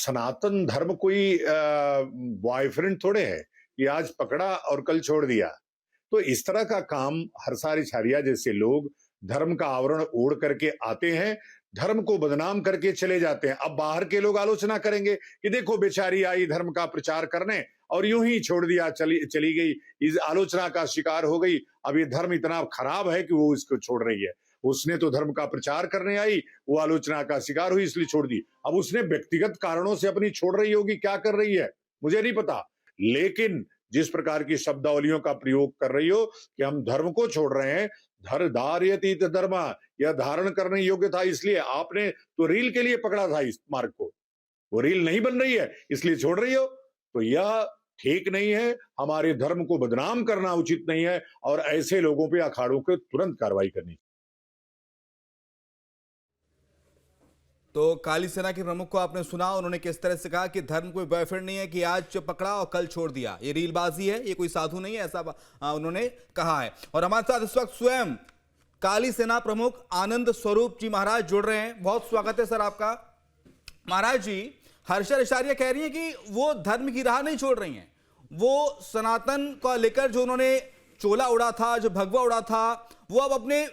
सनातन धर्म कोई बॉयफ्रेंड थोड़े है कि आज पकड़ा और कल छोड़ दिया। तो इस तरह का काम हरसारिछारिया जैसे लोग धर्म का आवरण ओढ़ करके आते हैं, धर्म को बदनाम करके चले जाते हैं। अब बाहर के लोग आलोचना करेंगे कि देखो बेचारी आई धर्म का प्रचार करने और यूं ही छोड़ दिया, चली चली गई, इस आलोचना का शिकार हो गई। अब ये धर्म इतना खराब है कि वो इसको छोड़ रही है। उसने तो धर्म का प्रचार करने आई, वो आलोचना का शिकार हुई इसलिए छोड़ दी। अब उसने व्यक्तिगत कारणों से अपनी छोड़ रही होगी, क्या कर रही है मुझे नहीं पता। लेकिन जिस प्रकार की शब्दावलियों का प्रयोग कर रही हो कि हम धर्म को छोड़ रहे हैं, धर धार्यतीत धर्म, यह धारण करने योग्य था इसलिए आपने तो रील के लिए पकड़ा था इस मार्ग को, वो रील नहीं बन रही है इसलिए छोड़ रही हो, तो यह ठीक नहीं है। हमारे धर्म को बदनाम करना उचित नहीं है और ऐसे लोगों पे अखाड़ों को तुरंत कार्रवाई करनी। तो काली सेना के प्रमुख को आपने सुना, उन्होंने किस तरह से कहा कि धर्म कोई बॉयफ्रेंड नहीं है कि आज पकड़ा और कल छोड़ दिया, ये रीलबाजी है, ये कोई साधु नहीं है, ऐसा उन्होंने कहा है। और हमारे साथ इस वक्त स्वयं काली सेना प्रमुख आनंद स्वरूप जी महाराज जुड़ रहे हैं। बहुत स्वागत है सर आपका। महाराज जी, हर्षारिछारिया कह रही है कि वो धर्म की राह नहीं छोड़ रही हैं, वो सनातन को लेकर जो उन्होंने चोला उड़ा था, जो भगवा उड़ा था, वो अब अपने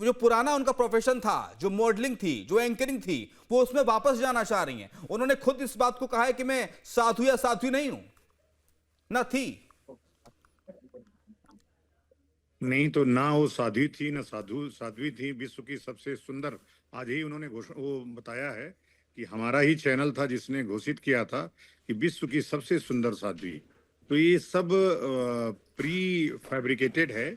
जो पुराना उनका प्रोफेशन था, जो मॉडलिंग थी, जो एंकरिंग थी, वो उसमें वापस जाना चाह रही हैं। उन्होंने खुद इस बात को कहा है कि मैं साधु या साध्वी नहीं हूं, ना थी। नहीं तो ना वो साध्वी थी ना साध्वी थी। विश्व की सबसे सुंदर, आज ही उन्होंने वो बताया है कि हमारा ही चैनल था जिसने घोषित किया था कि विश्व की सबसे सुंदर साध्वी। तो ये सब प्री फैब्रिकेटेड है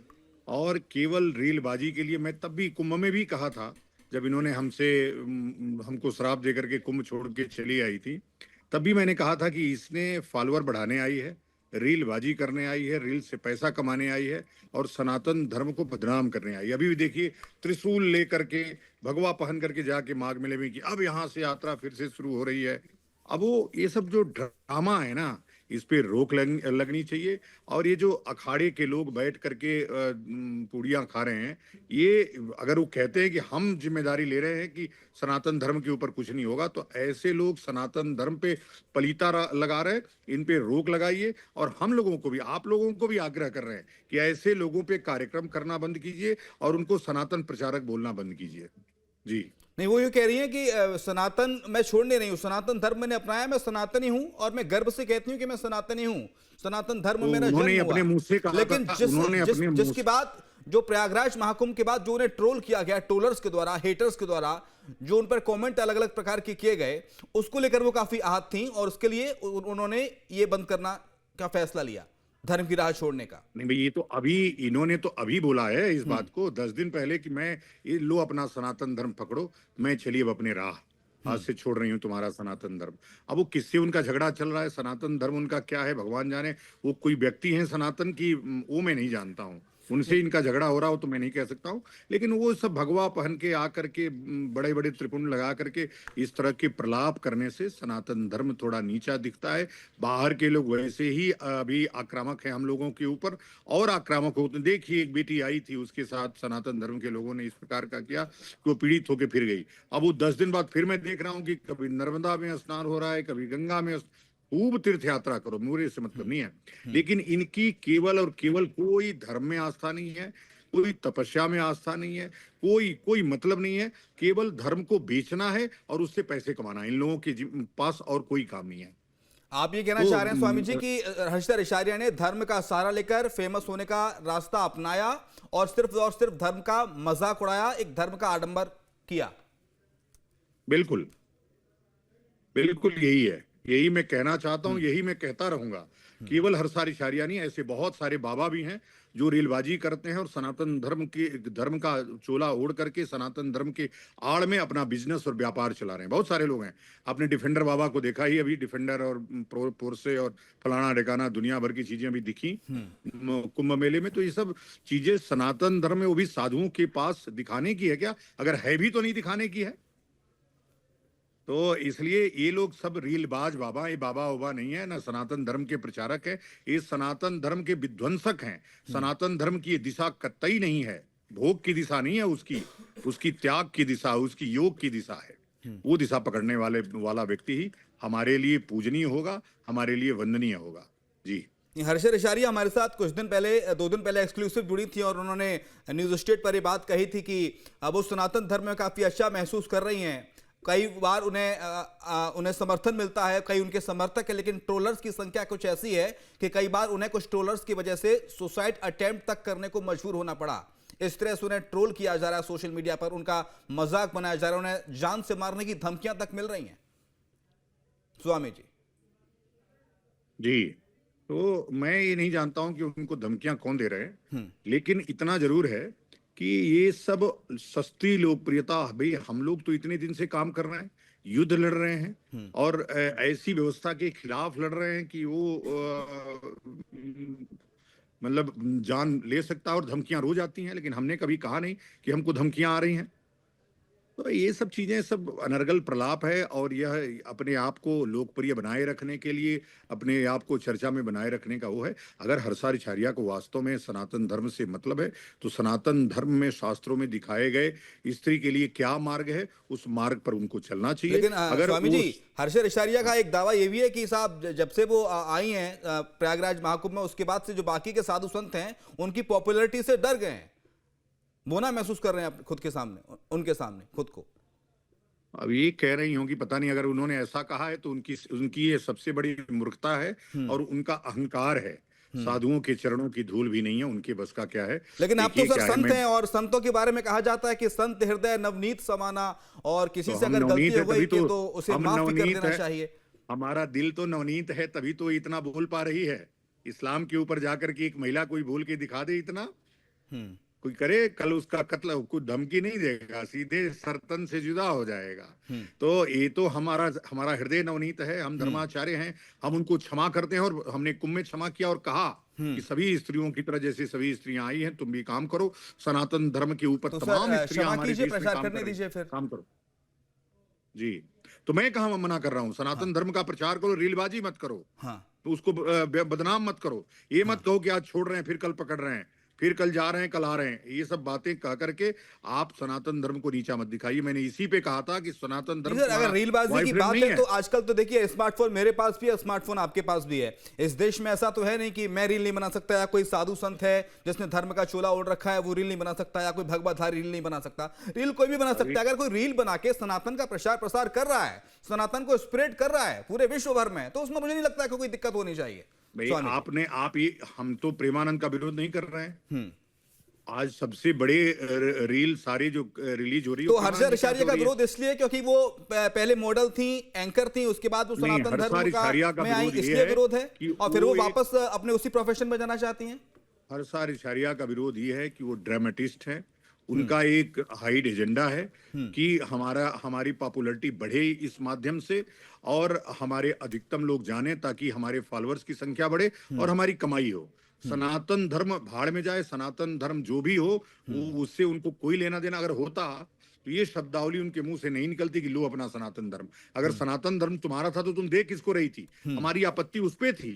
और केवल रीलबाजी के लिए। मैं तब भी कुंभ में भी कहा था, जब इन्होंने हमको श्राप देकर के कुंभ छोड़ के चली आई थी, तब भी मैंने कहा था कि इसने फॉलोअर बढ़ाने आई है, रीलबाजी करने आई है, रील से पैसा कमाने आई है और सनातन धर्म को बदनाम करने आई है। अभी भी देखिए, त्रिशूल लेकर के, भगवा पहन करके जाके माघ मेले में कि अब यहाँ से यात्रा फिर से शुरू हो रही है। अब वो ये सब जो ड्रामा है ना, इस पे रोक लगनी चाहिए। और ये जो अखाड़े के लोग बैठ करके पूड़ियाँ खा रहे हैं, ये अगर वो कहते हैं कि हम जिम्मेदारी ले रहे हैं कि सनातन धर्म के ऊपर कुछ नहीं होगा, तो ऐसे लोग सनातन धर्म पे पलीता लगा रहे हैं। इन पे रोक लगाइए। और हम लोगों को भी, आप लोगों को भी आग्रह कर रहे हैं कि ऐसे लोगों पे कार्यक्रम करना बंद कीजिए और उनको सनातन प्रचारक बोलना बंद कीजिए। जी नहीं, वो ये कह रही है कि सनातन मैं छोड़ने नहीं हूं, सनातन धर्म मैंने अपनाया, मैं सनातनी हूं और मैं गर्व से कहती हूं कि मैं सनातनी हूं, सनातन धर्म तो मेरा जन्म हुआ। अपने मुंह से कहा लेकिन था, जिसकी बात जो प्रयागराज महाकुंभ के बाद जो उन्हें ट्रोल किया गया ट्रोलर्स के द्वारा, हेटर्स के द्वारा, जो उन पर कमेंट अलग अलग प्रकार के किए गए, उसको लेकर वो काफी आहत थी और उसके लिए उन्होंने ये बंद करना का फैसला लिया, धर्म की राह छोड़ने का। नहीं भाई, ये तो अभी इन्होंने तो अभी बोला है इस बात को 10 दिन पहले कि मैं ये लो अपना सनातन धर्म पकड़ो, मैं चलिए अब अपने राह, आज से छोड़ रही हूँ तुम्हारा सनातन धर्म। अब वो किससे उनका झगड़ा चल रहा है, सनातन धर्म उनका क्या है भगवान जाने। वो कोई व्यक्ति है सनातन की, वो मैं नहीं जानता हूँ, उनसे इनका झगड़ा हो रहा हो तो मैं नहीं कह सकता हूँ। लेकिन वो सब भगवा पहन के आकर के बड़े बड़े त्रिपुंड लगा करके इस तरह के प्रलाप करने से सनातन धर्म थोड़ा नीचा दिखता है। बाहर के लोग वैसे ही अभी आक्रामक हैं हम लोगों के ऊपर और आक्रामक होते। देखिए, एक बेटी आई थी, उसके साथ सनातन धर्म के लोगों ने इस प्रकार का किया कि वो पीड़ित होकर फिर गई। अब वो 10 दिन बाद फिर मैं देख रहा हूँ कि कभी नर्मदा में स्नान हो रहा है, कभी गंगा में। खूब तीर्थ यात्रा करो, मेरे से मतलब नहीं है, लेकिन इनकी केवल और केवल कोई धर्म में आस्था नहीं है, कोई तपस्या में आस्था नहीं है, कोई मतलब नहीं है। केवल धर्म को बेचना है और उससे पैसे कमाना है। इन लोगों के पास और कोई काम नहीं है। आप ये कहना चाह रहे हैं स्वामी जी कि हर्षारिछारिया ने धर्म का सहारा लेकर फेमस होने का रास्ता अपनाया और सिर्फ धर्म का मजाक उड़ाया, एक धर्म का आडंबर किया। बिल्कुल बिल्कुल यही है, यही मैं कहना चाहता हूं, यही मैं कहता रहूंगा। केवल हर्षारिछारिया नहीं, ऐसे बहुत सारे बाबा भी हैं जो रीलबाजी करते हैं और सनातन धर्म का चोला ओढ़ करके सनातन धर्म के आड़ में अपना बिजनेस और व्यापार चला रहे हैं। बहुत सारे लोग हैं। आपने डिफेंडर बाबा को देखा ही, अभी डिफेंडर और पोरसे और फलाना ढिकाना दुनिया भर की चीजें अभी दिखी कुंभ मेले में। तो ये सब चीजें सनातन धर्म में, वो भी साधुओं के पास दिखाने की है क्या? अगर है भी तो नहीं दिखाने की है। तो इसलिए ये लोग सब रीलबाज बाबा, ये बाबा ओबा नहीं है, ना सनातन धर्म के प्रचारक है, ये सनातन धर्म के विध्वंसक हैं। सनातन धर्म की ये दिशा कतई नहीं है, भोग की दिशा नहीं है उसकी त्याग की दिशा, उसकी योग की दिशा है। वो दिशा पकड़ने वाला व्यक्ति ही हमारे लिए पूजनीय होगा, हमारे लिए वंदनीय होगा। जी। हर्षद इशारिया हमारे साथ कुछ दिन पहले, 2 दिन पहले एक्सक्लूसिव जुड़ी थी और उन्होंने न्यूज स्टेट पर ये बात कही थी कि अब वो सनातन धर्म में काफी अच्छा महसूस कर रही हैं। कई बार उन्हें समर्थन मिलता है, कई उनके समर्थक है, लेकिन ट्रोलर्स की संख्या कुछ ऐसी है कि कई बार उन्हें कुछ ट्रोलर्स की वजह से सुसाइड अटेम्प्ट तक करने को मजबूर होना पड़ा। इस तरह से उन्हें ट्रोल किया जा रहा है सोशल मीडिया पर, उनका मजाक बनाया जा रहा है, उन्हें जान से मारने की धमकियां तक मिल रही हैं। स्वामी जी। जी, तो मैं ये नहीं जानता हूं कि उनको धमकियां कौन दे रहे हैं, लेकिन इतना जरूर है कि ये सब सस्ती लोकप्रियता, भाई हम लोग तो इतने दिन से काम कर रहे हैं, युद्ध लड़ रहे हैं और ऐसी व्यवस्था के खिलाफ लड़ रहे हैं कि वो मतलब जान ले सकता है और धमकियां रोज आती हैं, लेकिन हमने कभी कहा नहीं कि हमको धमकियां आ रही हैं। तो ये सब चीजें सब अनर्गल प्रलाप है और यह अपने आप को लोकप्रिय बनाए रखने के लिए, अपने आप को चर्चा में बनाए रखने का वो है। अगर हर्षा रिछारिया को वास्तव में सनातन धर्म से मतलब है, तो सनातन धर्म में शास्त्रों में दिखाए गए स्त्री के लिए क्या मार्ग है, उस मार्ग पर उनको चलना चाहिए। लेकिन अगर स्वामी जी, हर्षद रिछारिया का एक दावा ये भी है कि साहब जब से वो आई हैं प्रयागराज महाकुंभ में, उसके बाद से जो बाकी के साधु संत हैं उनकी पॉपुलैरिटी से डर गए हैं, वो ना महसूस कर रहे हैं खुद के सामने, उनके सामने खुद को। अब ये कह रही होंगी, पता नहीं, अगर उन्होंने ऐसा कहा है तो उनकी ये सबसे बड़ी मूर्खता है और उनका अहंकार है। साधुओं के चरणों की धूल भी नहीं है उनके बस का क्या है। लेकिन आप तो सर संत हैं और संतों के बारे में कहा जाता है कि संत हृदय नवनीत समाना, और किसी से अगर गलती हो गई तो उसे माफ भी कर देना चाहिए। हमारा दिल तो नवनीत है, तभी तो इतना बोल पा रही है। इस्लाम के ऊपर जाकर के एक महिला कोई बोल के दिखा दे इतना, कोई करे, कल उसका कत्ल, कोई धमकी नहीं देगा, सीधे सरतन से जुदा हो जाएगा। तो ये तो हमारा हृदय नवनीत है, हम धर्माचार्य हैं, हम उनको क्षमा करते हैं और हमने कुंभ में क्षमा किया और कहा कि सभी स्त्रियों की तरह जैसे सभी स्त्रियां आई हैं, तुम भी काम करो, सनातन धर्म के ऊपर तमाम स्त्रियां हमारे देश में काम करो। जी, तो मैं कहाँ मना कर रहा हूँ, सनातन धर्म का प्रचार करो, रीलबाजी मत करो, तो उसको बदनाम मत करो। ये मत कहो कि आज छोड़ रहे हैं फिर कल पकड़ रहे हैं, फिर कल जा रहे हैं कल आ रहे हैं, ये सब बातें कह करके आप सनातन धर्म को नीचा मत दिखाइए। मैंने इसी पे कहा था कि सनातन धर्म, अगर रीलबाजी की बात है तो आजकल तो देखिए स्मार्टफोन मेरे पास भी है, स्मार्टफोन आपके पास भी है। इस देश में ऐसा तो है नहीं कि मैं रील नहीं बना सकता, या कोई साधु संत है जिसने धर्म का चोला ओढ़ रखा है वो रील नहीं बना सकता, या कोई भगवतधारी रील नहीं बना सकता। रील कोई भी बना सकता है। अगर कोई रील बना के सनातन का प्रचार प्रसार कर रहा है, सनातन को स्प्रेड कर रहा है पूरे विश्व भर में, तो उसमें मुझे नहीं लगता कि कोई दिक्कत होनी चाहिए। हम तो प्रेमानंद का विरोध नहीं कर रहे हैं। आज सबसे बड़े रील सारे जो रिलीज हो रही है, तो हर्षा रिछारिया का विरोध इसलिए क्योंकि वो पहले मॉडल थी, एंकर थी, उसके बाद वो सनातन धर्म का में आई, इसलिए विरोध है, और फिर वो वापस अपने उसी प्रोफेशन में जाना चाहती हैं। हर्षा रिछारिया का विरोध ये है कि वो ड्रामेटिस्ट है, उनका एक हाइड एजेंडा है कि हमारी पॉपुलैरिटी बढ़े इस माध्यम से और हमारे अधिकतम लोग जाने, ताकि हमारे फॉलोअर्स की संख्या बढ़े और हमारी कमाई हो। सनातन धर्म भाड़ में जाए, सनातन धर्म जो भी हो उससे उनको कोई लेना देना अगर होता तो ये शब्दावली उनके मुंह से नहीं निकलती कि लो अपना सनातन धर्म। अगर सनातन धर्म तुम्हारा था तो तुम देख किसको रही थी। हमारी आपत्ति उस पे थी,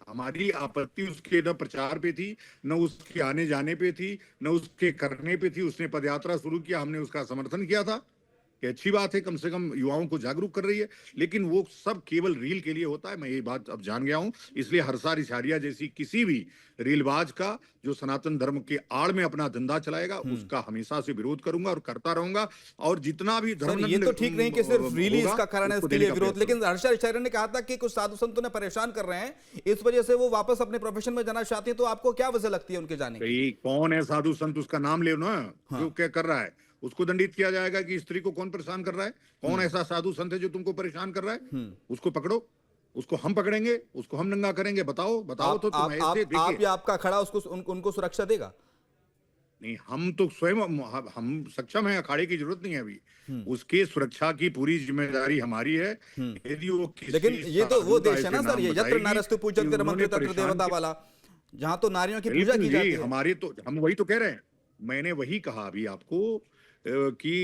हमारी आपत्ति उसके न प्रचार पे थी, न उसके आने जाने पे थी, न उसके करने पे थी। उसने पदयात्रा शुरू किया, हमने उसका समर्थन किया था कि अच्छी बात है, कम से कम युवाओं को जागरूक कर रही है, लेकिन वो सब केवल रील के लिए होता है। मैं ये बात अब जान गया हूं, इसलिए हर्षा रिछारिया जैसी किसी भी रीलबाज का जो सनातन धर्म के आड़ में अपना धंधा चलाएगा उसका हमेशा से विरोध करूंगा और करता रहूंगा। और जितना भी धर्म, ये तो ठीक नहीं कि सिर्फ रील इसका कारण है इसके लिए विरोध, लेकिन हर्षा रिछारिया ने कहा था कि कुछ साधु संतों ने परेशान कर रहे हैं, इस वजह से वो वापस अपने प्रोफेशन में जाना चाहती है। तो आपको क्या वजह लगती है उनके जाने की? कौन है साधु संत, उसका नाम ले ना, जो क्या कर रहा है उसको दंडित किया जाएगा कि स्त्री को कौन परेशान कर रहा है। कौन ऐसा साधु संत है जो तुमको परेशान कर रहा है, उसको पकड़ो, उसको हम पकड़ेंगे, उसको हम नंगा करेंगे। बताओ तो तुम ऐसे देखिए, आप या आपका खड़ा उसको उनको सुरक्षा देगा? नहीं, हम तो स्वयं हम सक्षम हैं, अखाड़े की जरूरत नहीं है अभी। उसके सुरक्षा की पूरी जिम्मेदारी हमारी है। यदि वो, लेकिन ये तो वो देश है ना सर, ये यत्र नारस्तु पूज्यते रमन्ते तत्र देवता वाला, जहां तो नारियों की पूजा की जाती है। हमारे तो, हम वही तो कह रहे हैं। मैंने वही कहा अभी आपको कि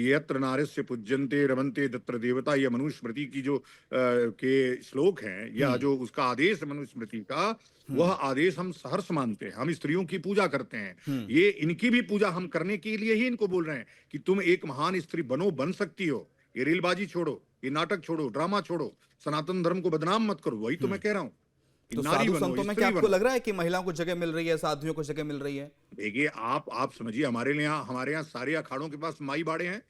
यत्र नार्यस्य पूज्यन्ते रमन्ते तत्र देवता, यह मनुस्मृति की जो के श्लोक हैं, या जो उसका आदेश मनुस्मृति का, वह आदेश हम सहर्ष मानते हैं। हम स्त्रियों की पूजा करते हैं। ये इनकी भी पूजा हम करने के लिए ही इनको बोल रहे हैं कि तुम एक महान स्त्री बनो, बन सकती हो। ये रेलबाजी छोड़ो, ये नाटक छोड़ो, ड्रामा छोड़ो, सनातन धर्म को बदनाम मत करो। वही तो मैं कह रहा हूँ। तो साधु संतों में क्या आपको लग रहा है कि महिलाओं को जगह मिल रही है, साधुओं को जगह मिल रही है? देखिए, आप समझिए, हमारे यहाँ सारे अखाड़ों के पास माई बाड़े हैं।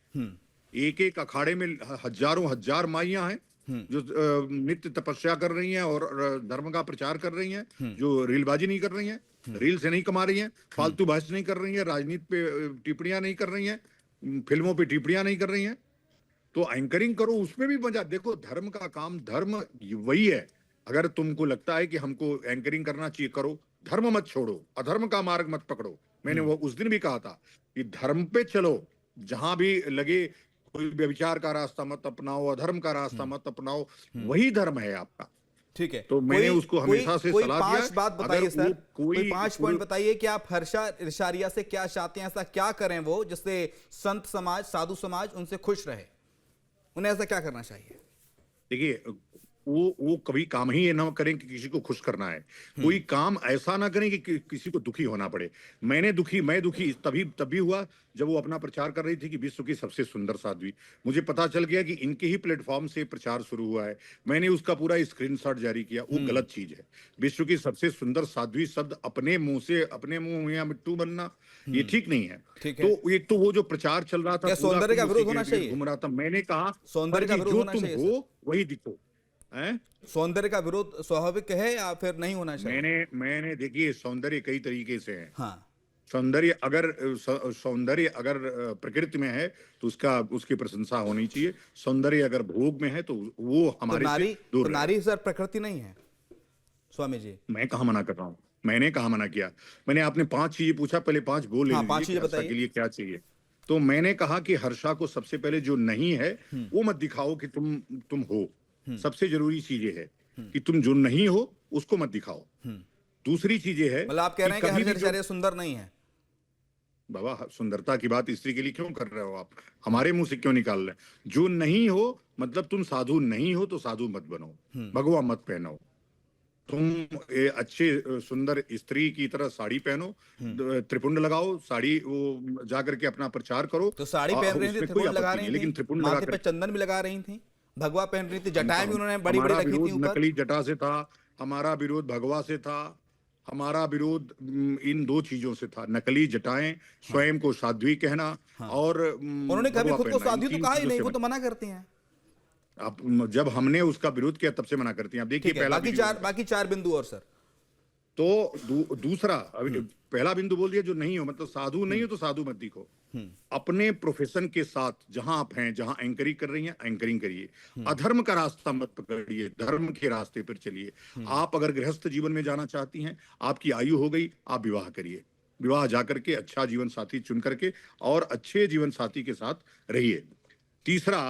एक एक अखाड़े में हजारों हजार माइयां हैं जो नित्य तपस्या कर रही हैं और धर्म का प्रचार कर रही हैं, जो रीलबाजी नहीं कर रही हैं, रील से नहीं कमा रही हैं, फालतू बहस नहीं कर रही हैं, राजनीति पे टिप्पणियां नहीं कर रही हैं, फिल्मों पे टिप्पणियां नहीं कर रही हैं। तो एंकरिंग करो, उसमें भी मजा। देखो, धर्म का काम, धर्म वही है। अगर तुमको लगता है कि हमको एंकरिंग करना चाहिए, करो। धर्म मत छोड़ो, अधर्म का मार्ग मत पकड़ो। मैंने वो उस दिन भी कहा था कि धर्म पे चलो, जहां भी लगे। कोई व्यभिचार का रास्ता मत अपनाओ, अधर्म का रास्ता मत अपनाओ, वही धर्म है आपका। ठीक है, तो मैंने उसको हमेशा से सलाह दिया। पांच बात बताइए सर, कोई 5 पॉइंट बताइए कि आप हर्षा इरशारिया से क्या चाहते हैं, ऐसा क्या करें वो जिससे संत समाज, साधु समाज उनसे खुश रहे? उन्हें ऐसा क्या करना चाहिए? देखिए, वो कभी काम ही ये ना करें कि किसी को खुश करना है। कोई काम ऐसा ना करें कि किसी को दुखी होना पड़े। मैं दुखी तभी हुआ जब वो अपना प्रचार कर रही थी कि विश्व की सबसे सुंदर साध्वी। मुझे पता चल गया कि इनके ही प्लेटफॉर्म से प्रचार शुरू हुआ है। मैंने उसका पूरा स्क्रीनशॉट जारी किया। वो गलत चीज है। विश्व की सबसे सुंदर साध्वी शब्द अपने मुंह में या मिट्टू बनना, ये ठीक नहीं है। तो एक तो वो जो प्रचार चल रहा था, सौंदर्य का विरोध होना चाहिए, घूम रहा था। मैंने कहा सौंदर्य का विरोध होना चाहिए, जो तुम हो वही दिखो। सौंदर्य का विरोध स्वाभाविक है या फिर नहीं होना चाहिए? मैंने देखिए, सौंदर्य कई तरीके से है। हाँ। सौंदर्य अगर प्रकृति में है तो उसकी प्रशंसा होनी चाहिए। सौंदर्य अगर भोग में है तो वो हमारे से दूर है। नारी सर प्रकृति नहीं है स्वामी जी। मैं कहाँ मना कर रहा हूँ? मैंने कहाँ मना किया? मैंने आपने 5 चीजें पूछा, पहले 5 बोल लेने हाँ, 5 चीजें बताइए के लिए क्या चाहिए। तो मैंने कहा कि हर्षा को सबसे पहले जो नहीं है वो मत दिखाओ कि तुम हो। सबसे जरूरी चीज ये है कि तुम जो नहीं हो उसको मत दिखाओ। दूसरी चीज ये है, मतलब आप कह रहे हैं कि हर्षा इरशारिया सुंदर नहीं है? बाबा, सुंदरता की बात स्त्री के लिए क्यों कर रहे हो आप? हमारे मुंह से क्यों निकाल रहे हैं? जो नहीं हो मतलब तुम साधु नहीं हो तो साधु मत बनो, भगवा मत पहनो। तुम अच्छे सुंदर स्त्री की तरह साड़ी पहनो, त्रिपुंड लगाओ, साड़ी वो जाकर के अपना प्रचार करो। तो साड़ी पहन रही थी, त्रिपुंड लगा रही थी, लेकिन त्रिपुंड माथे पे चंदन भी लगा रही थी, भगवा पहन रही थी, जटाएं भी उन्होंने बड़ी बड़ी रखी थी ऊपर। नकली जटा से था, हमारा विरोध भगवा से था, हमारा विरोध इन 2 चीजों से था। नकली जटाएं, स्वयं को साध्वी कहना, और उन्होंने कभी खुद को साध्वी तो कहा ही नहीं, वो तो मना करती हैं। अब जब हमने उसका विरोध किया तब से मना करती हैं। आप देखिए, बाकी चार बिंदु और सर। तो दूसरा, पहला बिंदु बोल दिया, जो नहीं हो मतलब साधु नहीं हो तो साधु मत दिखो। अपने प्रोफेशन के साथ जहां आप हैं, जहां एंकरिंग कर रही हैं, एंकरिंग करिए। अधर्म का रास्ता मत पकड़िए, धर्म के रास्ते पर चलिए। आप अगर गृहस्थ जीवन में जाना चाहती हैं, आपकी आयु हो गई, आप विवाह करिए। विवाह जाकर के अच्छा जीवन साथी चुन करके और अच्छे जीवन साथी के साथ रहिए। तीसरा,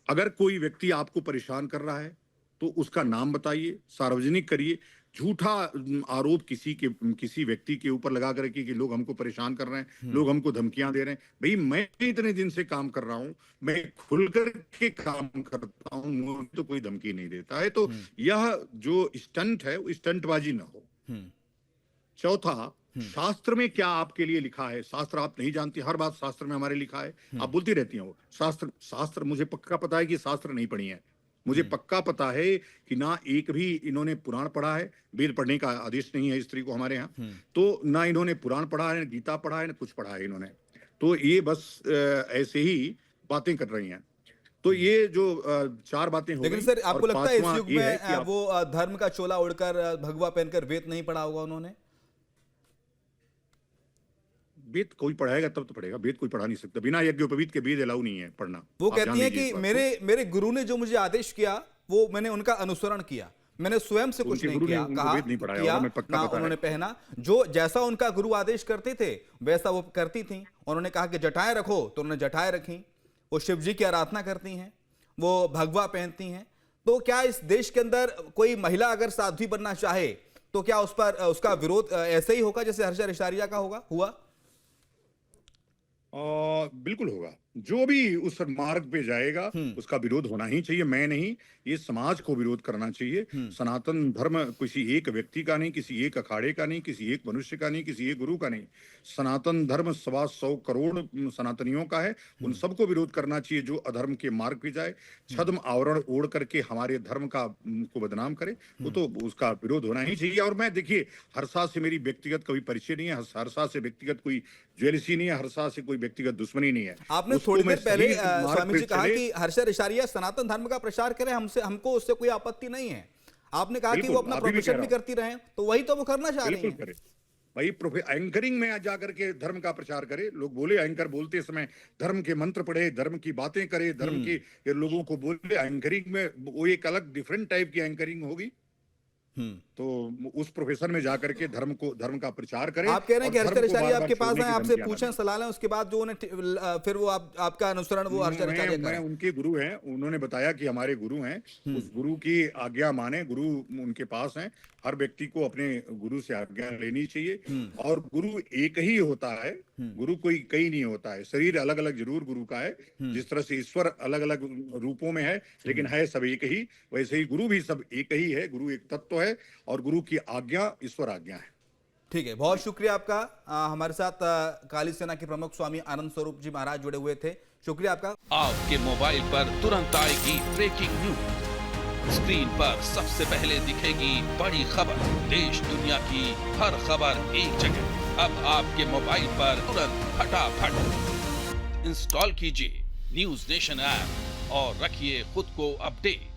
अगर कोई व्यक्ति आपको परेशान कर रहा है तो उसका नाम बताइए, सार्वजनिक करिए। झूठा आरोप किसी व्यक्ति के ऊपर लगा करके कि लोग हमको परेशान कर रहे हैं, लोग हमको धमकियां दे रहे हैं। भाई, मैं इतने दिन से काम कर रहा हूं, मैं खुल करके काम करता हूं, मुझे तो कोई धमकी नहीं देता है। तो यह जो स्टंट है वो स्टंटबाजी ना हो। चौथा, शास्त्र में क्या आपके लिए लिखा है? शास्त्र आप नहीं जानती, हर बात शास्त्र में हमारे लिखा है, आप बोलती रहती हैं वो शास्त्र। मुझे पक्का पता है कि शास्त्र नहीं पढ़ी है। मुझे पक्का पता है कि ना एक भी इन्होंने पुराण पढ़ा है। वेद पढ़ने का आदेश नहीं है स्त्री को हमारे यहाँ। तो ना इन्होंने पुराण पढ़ा है, ना गीता पढ़ा है, ना कुछ पढ़ा है इन्होंने। तो ये बस ऐसे ही बातें कर रही हैं। तो ये जो 4 बातें हो गई। लेकिन सर, आपको लगता है इस युग में वो धर्म का चोला ओढ़कर, भगवा पहनकर वेद नहीं पढ़ा होगा उन्होंने? वेद कोई पढ़ाएगा तब तो पढ़ेगा, वेद कोई पढ़ा नहीं सकता। बिना यज्ञोपवीत के वेद अलाउ नहीं है पढ़ना। वो कहती हैं कि मेरे गुरु ने जो मुझे आदेश किया वो मैंने उन्नका अनुसरण किया, मैंने स्वयं से कुछ नहीं किया, कहा उन्होंने पहना जो जैसा उनका गुरु आदेश करते थे वैसा वो करती थी। उन्होंने कहा कि जटाएं रखो तो उन्होंने जटाएं रखी। वो शिव जी की आराधना करती हैं, वो भगवा पहनती हैं। तो क्या इस देश के अंदर कोई महिला अगर साध्वी बनना चाहे तो क्या उस पर उसका विरोध ऐसे ही होगा जैसे हर्षा इरशारिया का हुआ? बिल्कुल होगा। जो भी उस मार्ग पे जाएगा उसका विरोध होना ही चाहिए। मैं नहीं, ये समाज को विरोध करना चाहिए। सनातन धर्म किसी एक व्यक्ति का नहीं, किसी एक अखाड़े का नहीं, किसी एक मनुष्य का नहीं, किसी एक गुरु का नहीं। सनातन धर्म 125 करोड़ सनातनियों का है। उन सबको विरोध करना चाहिए जो अधर्म के मार्ग पे जाए, छद्म आवरण ओढ़ करके हमारे धर्म का को बदनाम करे, वो तो उसका विरोध होना ही चाहिए। और मैं देखिए, हर्षा से मेरी व्यक्तिगत कभी परिचय नहीं है, हर्षा से व्यक्तिगत कोई ज्वेलसी नहीं है, हर्षा से कोई व्यक्तिगत दुश्मनी नहीं है। आपने उसको थोड़ी मैं देर पहले सही मार्ग स्वामी पे जी कहा चले। कि हर्षा रिशारिया सनातन धर्म का प्रचार करें, हमको उससे कोई आपत्ति नहीं है। आपने कहा कि बिल्कुल, वो अपना अभी भी कह प्रोफेशन रहा भी हूं। करती रहे, तो वही तो वो करना चाह रही बिल्कुल हैं। करे भाई, एंकरिंग में जाकर के धर्म का प्रचार करे। लोग बोले, एंकर बोलते समय धर्म के मंत्र पढ़े, धर्म की बातें करे, धर्म के लोगों को बोले। एंकरिंग में वो एक अलग डिफरेंट टाइप की एंकरिंग होगी। तो उस प्रोफेशन में जाकर के धर्म का प्रचार करें। आप कह रहे हैं कि और हर्षा धर्म को रिशारिया बार-बार आपके पास छोड़ने आए, की आपसे धमकियां ना पूछें, दें। सलाह लें, उसके बाद जो उन्हें फिर वो आपका अनुसरण वो हर्षा रिशारिया मैं करें। उनके गुरु हैं। उन्होंने बताया कि हमारे गुरु हैं, उस गुरु की आज्ञा माने। गुरु उनके पास हैं। हर व्यक्ति को अपने गुरु से आज्ञा लेनी चाहिए। और गुरु एक ही होता है, गुरु कोई कई नहीं होता है। शरीर अलग अलग जरूर गुरु का है, जिस तरह से ईश्वर अलग अलग रूपों में है, लेकिन है सब एक ही, वैसे ही गुरु भी सब एक ही है। गुरु एक तत्व है और गुरु की आज्ञा ईश्वर आज्ञा है। ठीक है, बहुत शुक्रिया आपका। हमारे साथ काली सेना के प्रमुख स्वामी आनंद स्वरूप जी महाराज जुड़े हुए थे। शुक्रिया आपका। आपके मोबाइल पर तुरंत आएगी ब्रेकिंग न्यूज। स्क्रीन पर सबसे पहले दिखेगी बड़ी खबर। देश दुनिया की हर खबर एक जगह। अब आपके मोबाइल पर तुरंत फटाफट इंस्टॉल कीजिए न्यूज नेशन ऐप और रखिए खुद को अपडेट।